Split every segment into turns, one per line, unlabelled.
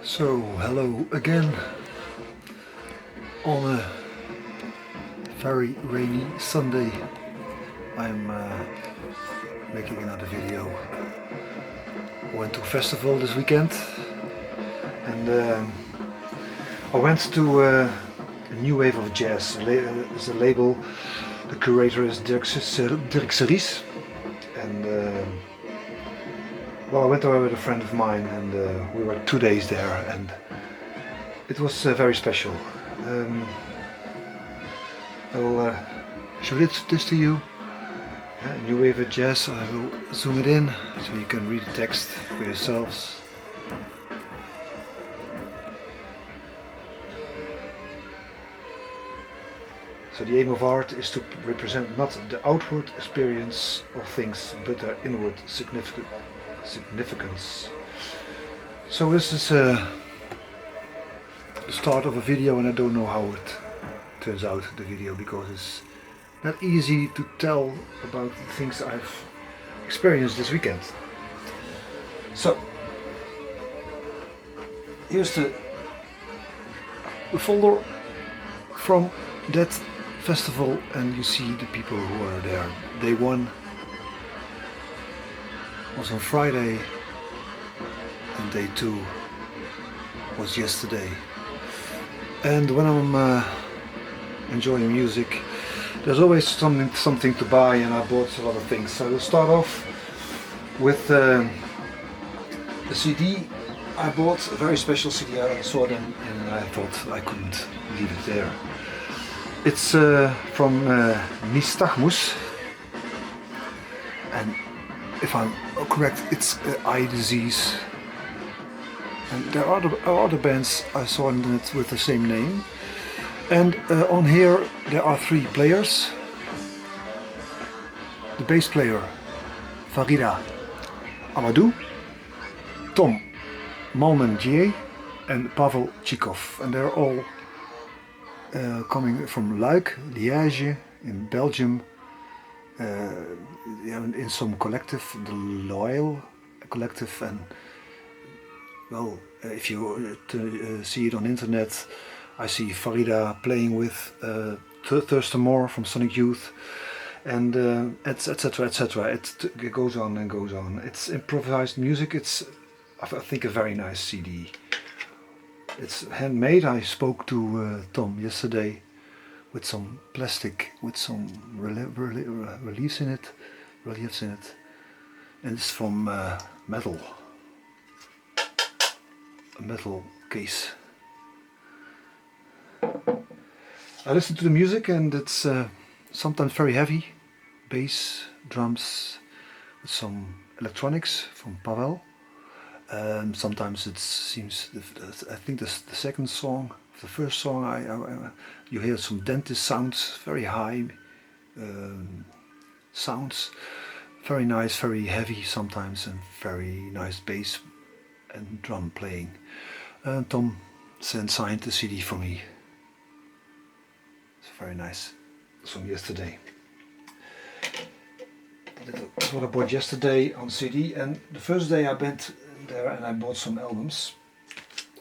So, hello again on a very rainy Sunday. I'm making another video. I went to a festival this weekend and I went to a new wave of jazz. It's a label. The curator is Dirk Serries, and well, I went there with a friend of mine, and we were 2 days there, and it was very special. I will show this to you. New wave of jazz. I will zoom it in so you can read the text for yourselves. So the aim of art is to represent not the outward experience of things, but their inward significance. So this is the start of a video, and I don't know how it turns out, the video, because it's not easy to tell about the things I've experienced this weekend. So here's the folder from that festival, and you see the people who are there. Day one was on Friday and day two was yesterday. And when I'm enjoying music, there's always something to buy, and I bought a lot of things. So we'll start off with the CD. I bought a very special CD. I saw them and I thought I couldn't leave it there. It's from Asmus, and if I'm correct, it's eye disease. And there are other bands I saw on it with the same name. And on here there are three players. The bass player, Farida Amadou, Tom Malmendier, and Pavel Chikov, and they're all coming from Luik, Liège in Belgium, in some collective, the Loyal collective. And well, if you see it on internet, I see Farida playing with Thurston Moore from Sonic Youth, and etc. etc. It goes on and goes on. It's improvised music. It's, I think, a very nice CD. It's handmade. I spoke to Tom yesterday with some plastic, with some reliefs in it, and it's from metal, a metal case. I listen to the music, and it's sometimes very heavy, bass, drums, with some electronics from Pavel. Sometimes it seems, I think the second song, the first song, you hear some dentist sounds, very high sounds, very nice, very heavy sometimes, and very nice bass and drum playing. Tom signed the CD for me. It's very nice. It's from yesterday. That's what I bought yesterday on CD, and the first day I went there and I bought some albums.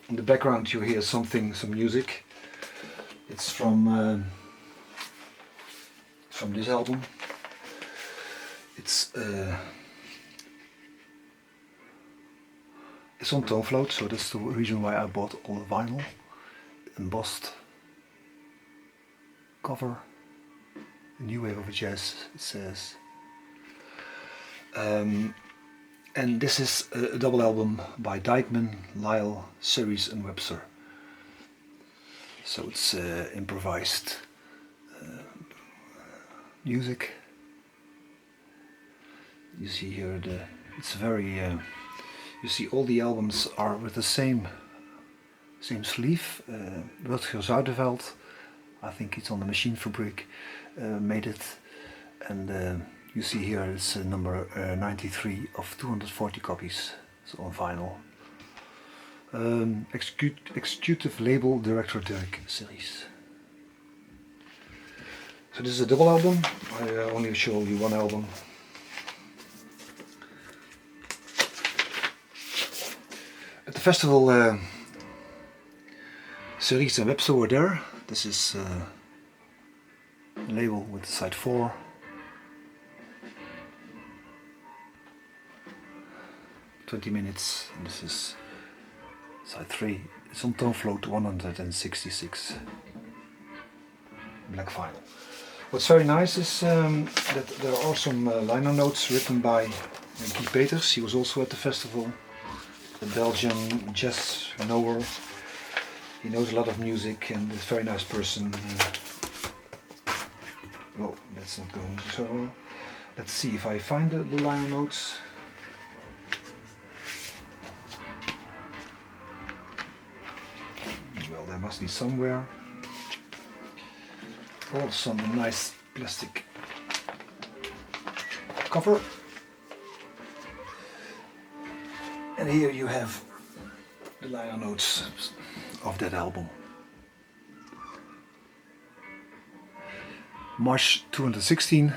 In the background you hear some music. It's from this album. It's on Tone Float, so that's the reason why I bought all the vinyl. Embossed cover, a new wave of jazz, it says. And this is a double album by Dijkman, Lyle, Serries and Webster. So it's improvised music. You see here it's very, you see all the albums are with the same sleeve. Rutger Zuiderveld, I think it's on the Machine Fabric, made it, and you see here it's number 93 of 240 copies. It's on vinyl. Executive label director Dirk Serries. So this is a double album. I only show you one album. At the festival Serries and Webster were there. This is a label with side 4. "20 minutes, and this is side 3. It's on tone float 166. Black vinyl. What's very nice is that there are some liner notes written by Guy Peters. He was also at the festival. The Belgian jazz knower. He knows a lot of music and is a very nice person. Well, that's not going so well. Let's see if I find the liner notes. Well, there must be somewhere. Oh, some nice plastic cover. And here you have the liner notes of that album. March 2016,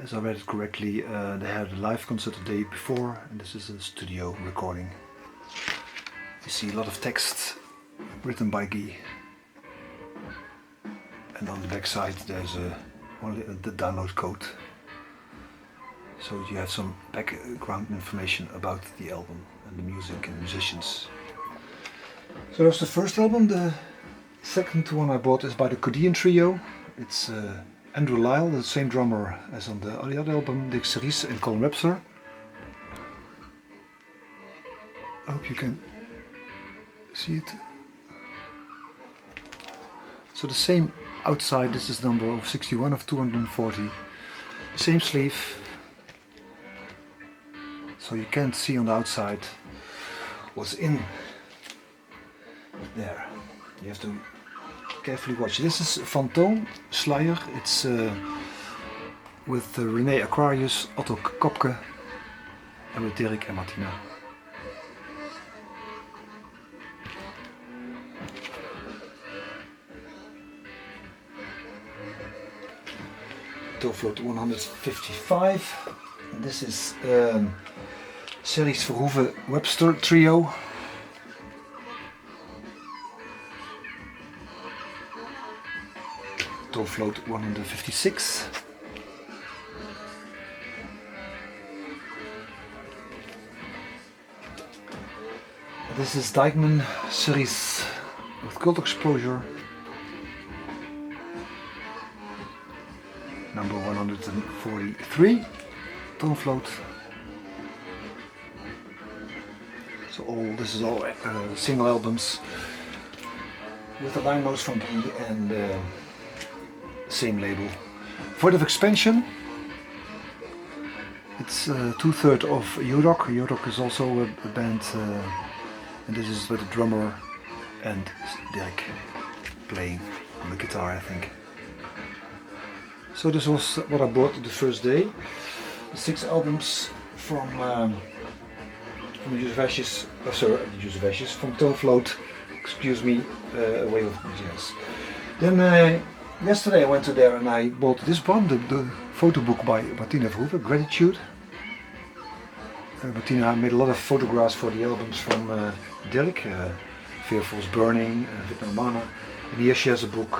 as I read it correctly, they had a live concert the day before, and this is a studio recording. You see a lot of text written by Guy. And on the back side there's the download code. So you have some background information about the album and the music and musicians. So that's the first album. The second one I bought is by the Colin trio. It's Andrew Lyle, the same drummer as on the other album, Dirk Serries and Colin Webster. I hope you can see it. So the same outside, this is number of 61 of 240. Same sleeve. So you can't see on the outside what's in there. You have to carefully watch. This is Phantom Slayer. It's with René Aquarius, Otto Kopke, and with Dirk and Martina. Float 155. And this is Serries Verhoeven Webster trio. Float 156. This is Dijkman Serries with Cult Exposure. Number 143, tone float. So this is all single albums with the line notes from Guy and same label. For the expansion, it's 2/3 of Yodok. Yodok is also a band, and this is with the drummer and Dirk playing on the guitar, I think. So this was what I bought the first day. 6 albums from Use of Ashes, Use of Ashes, from Tone Float, excuse me, Way of Jazz. Then yesterday I went to there and I bought this one, the photo book by Martina Verhoeven, Gratitude. Martina made a lot of photographs for the albums from Dirk, Fearful's Burning, Vietnamana, and here she has a book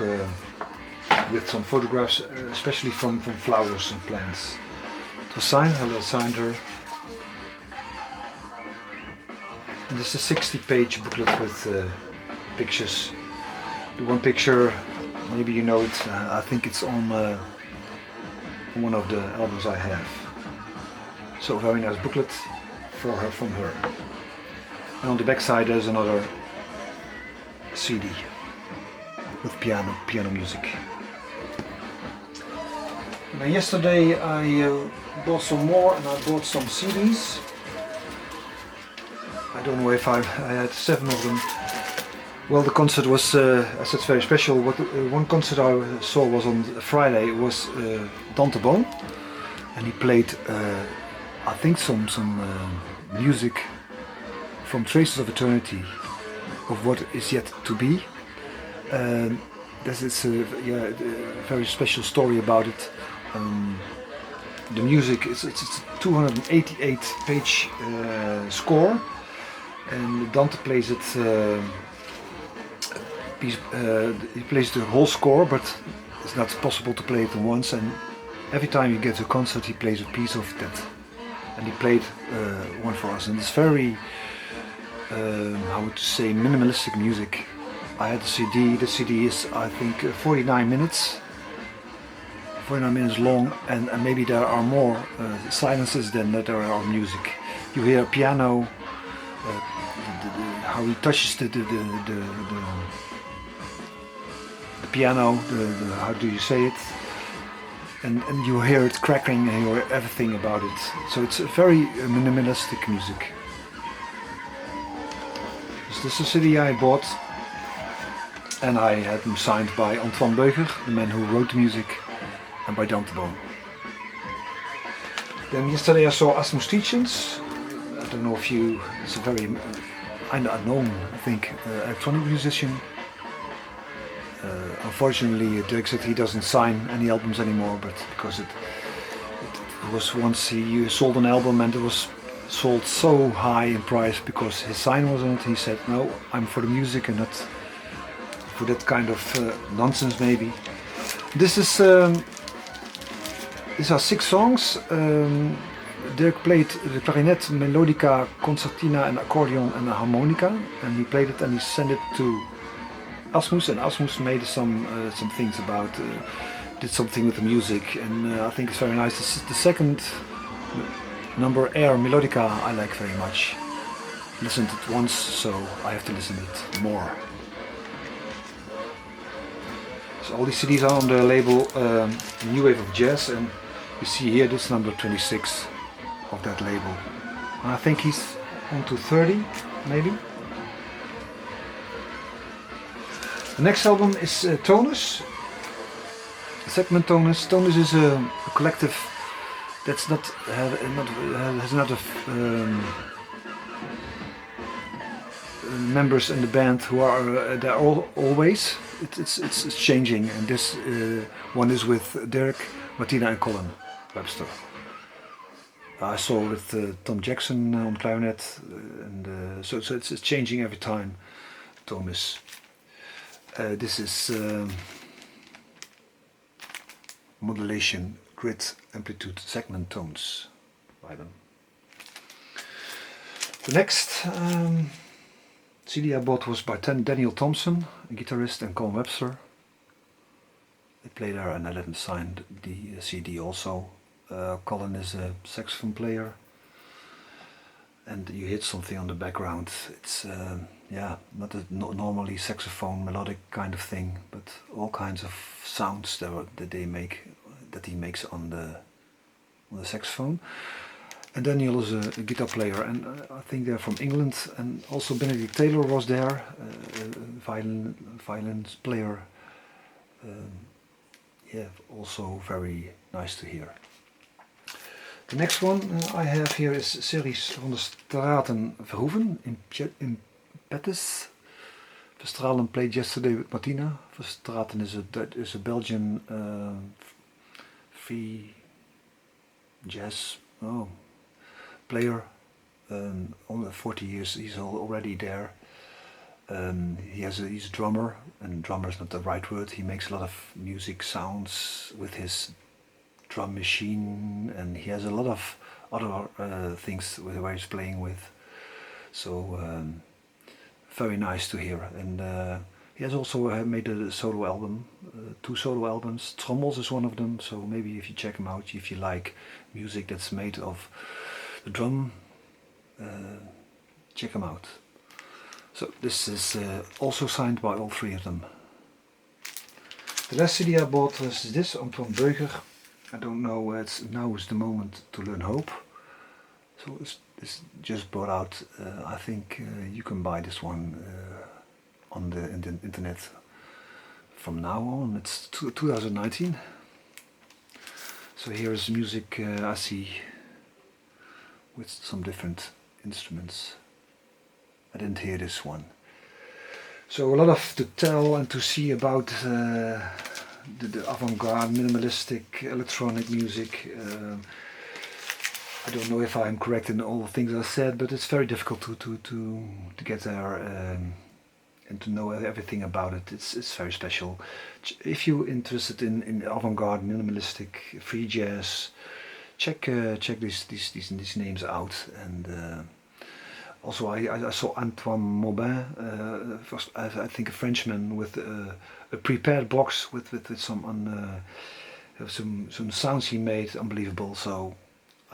with some photographs, especially from flowers and plants. It was signed, I signed her. And this is a 60-page booklet with pictures. The one picture, maybe you know it, I think it's on one of the albums I have. So very nice booklet for her, from her. And on the back side there's another CD with piano music. Now yesterday I bought some more and I bought some CDs. I don't know if I had 7 of them. Well, the concert was, as it's very special. One concert I saw was on Friday. It was Dante Boon, and he played, I think, some music from Traces of Eternity, of what is yet to be. This is a very special story about it. The music it's a 288-page score, and Dante plays it he plays the whole score, but it's not possible to play it at once. And every time you get to a concert, he plays a piece of that. And he played one for us, and it's very, how would you say, minimalistic music. I had the CD. The CD is, I think, 49 minutes long, and maybe there are more silences than that there are music. You hear piano, how he touches the piano, how do you say it? And you hear it cracking, and you hear everything about it. So it's a very minimalistic music. So this is a CD I bought, and I had them signed by Antoine Beuger, the man who wrote the music, and by Dante. Then yesterday I saw Asmus Tietchens. I don't know if you, it's a very unknown, I think, electronic musician. Unfortunately, Dirk said he doesn't sign any albums anymore, but because it was once he sold an album and it was sold so high in price because his sign was on it, he said, no, I'm for the music and not for that kind of nonsense maybe. This is, these are 6 songs. Dirk played the clarinet, melodica, concertina, and accordion and a harmonica, and he played it and he sent it to Asmus, and Asmus made some things about, did something with the music, and I think it's very nice. This is the second number, Air Melodica, I like very much. Listened it once, so I have to listen to it more. So all these CDs are on the label New Wave of Jazz, and you see here this number 26 of that label. And I think he's on to 30, maybe. The next album is Tonus, Segment Tonus. Tonus is a collective that's has not members in the band who are there always. It's changing, and this one is with Dirk, Martina, and Colin, Webster. I saw with Tom Jackson on clarinet, and so it's changing every time. Tonus. This is modulation, grid, amplitude, segment tones by them. The next CD I bought was by Daniel Thompson, a guitarist, and Colin Webster. They played there, and I let them sign the CD also. Colin is a saxophone player, and you hit something on the background. It's yeah, not a normally saxophone melodic kind of thing, but all kinds of sounds that he makes on the saxophone. And Daniel is a guitar player, and I think they're from England. And also Benedict Taylor was there, violin player. Yeah, also very nice to hear. The next one I have here is Serries Vanderstraeten Verhoeven in Pettis. Verstraeten played yesterday with Martina. Verstraeten is a Belgian free jazz player. Only 40 years, he's already there. He's a drummer, and drummer is not the right word. He makes a lot of music sounds with his drum machine, and he has a lot of other things where he's playing with. So very nice to hear. And he has also made a solo album, 2 solo albums. Trommels is one of them, so maybe if you check him out, if you like music that's made of the drum, check him out. So this is also signed by all 3 of them. The last CD I bought was this, Anton Beuger. I don't know, now is the moment to learn hope. So it's just brought out. I think you can buy this one on the internet from now on. It's 2019. So here is music I see with some different instruments. I didn't hear this one. So a lot to tell and to see about the avant-garde, minimalistic, electronic music. I don't know if I'm correct in all the things I said, but it's very difficult to get there and to know everything about it. It's very special. If you're interested in avant-garde, minimalistic, free jazz, check these names out. And also I saw Antoine Mobin, I think a Frenchman, with a prepared box with some sounds he made, unbelievable. So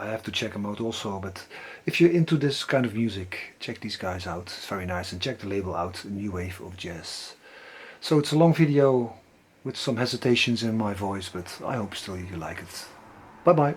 I have to check them out also. But if you're into this kind of music, check these guys out. It's very nice. And check the label out, A New Wave of Jazz. So it's a long video with some hesitations in my voice, but I hope still you like it. Bye bye.